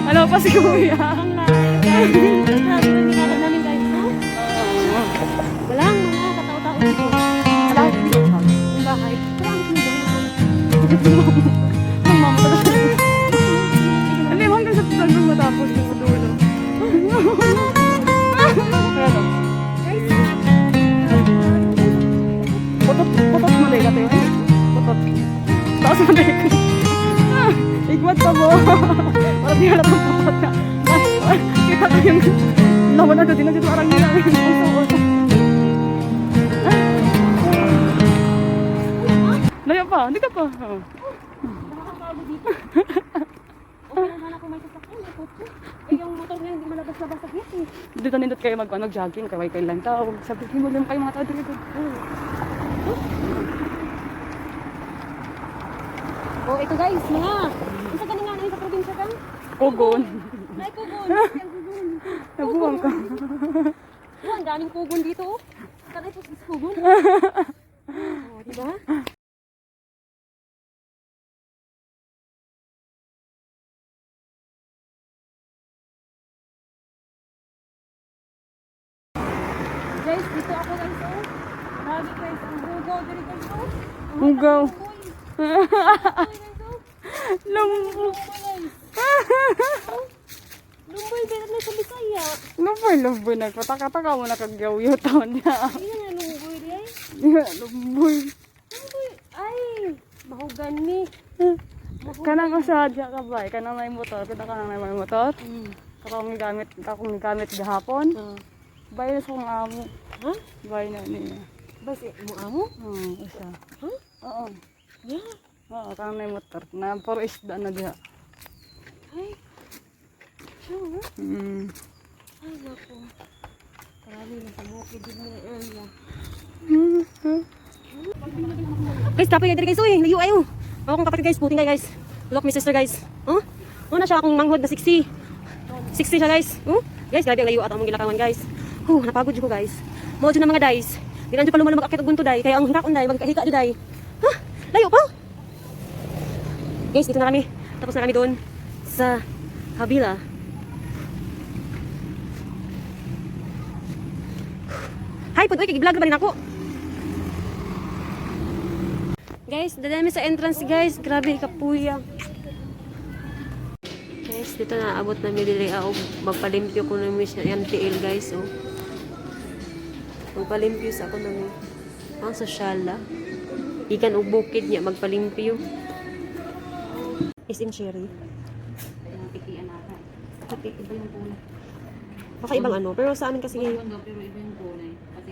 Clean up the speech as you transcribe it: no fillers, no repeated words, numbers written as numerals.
Ano pa si Kuya? Ang lalim. Grabe na nilalang namin guys. Walang mga katao-tao dito. Wala ko dito. Yung bahay. Ang mama ko na. Hindi mo hanggang sa tutulong matapos yung dulo. Pero, putot mo na ikaw yun. Putot. Taas mo na ikaw. Igwat ka mo. Parang di harap ang putot ka. Kita ko yung lawan na doon. Dito parang nila. Layo pa. Hindi ka pa. Nakakapagod dito. Okay na sana kung may sasakyan, may kotse. Eh yung motor nga hindi malabas-labas sa gate eh. Dito nindot kayo mag-jogging. Kaway kayo lang tao. Sabihin mo lang kayo mga tao dito. Oh, ito guys, mga. Isa kanina na sa probinsya ka? Kugon. Ay, kugon. Ang kugon. Nabuwang ka. Oh, ang daming kugon dito. Oh. Kanay po sa kugon. Oh, diba? Guys, dito ako guys. Oh. Lagi guys, ang bugaw dito guys. Oh. Bugaw. Lumboy Lumboy. berat na sa Bisaya. Lumboy. Nagpataka-taka mo nakagyaw-yutan niya. Ayun nga lumboy di ay. Lumboy. Lumboy. Ay, mahugan ni. Kanang ko sa dya ka ba? Kanang may motor. Kita kanang may motor. Hmm. Akong gamit gahapon. Bay na sa kong amo. Ha? Bay na niya. Bas, mo amo? Isa. Huh? Oo. Yeah. Oo, kanang may motor. Na puro isda na diha. Ay. Sure. Ay, naku. Marami na sa bukid din na area. Guys, tapos yung guys, uy, layo ayo. Ako kong kapatid guys, puting guys. Look, my sister guys. Oh? Una siya akong manghod na 60. 60 siya guys. Oh? Guys, grabe ang layo at among gilakawan guys. Napagod ko guys. Mojo na mga guys. Di na pa lumalang mag-akit og bunto day, kaya ang hingak unday, magkahika di day. Ha? Layo pa. Guys, dito na kami. Tapos na kami doon sa kabila. Hi, pud, uy, kig-vlog ba rin ako? Guys, dadami sa entrance guys. Grabe, kapuya. Guys, dito na abot na midiri ako. Magpalimpyo ko na yung MTL guys. Oh. Magpalimpyo sa ako ng ang sosyala. Ikan og bukid niya magpalimpyo. Is in cherry. Pikian natin. Pati iba yung kulay. Kakaibang ano, pero sa amin kasi Pero iba yung kulay. Kasi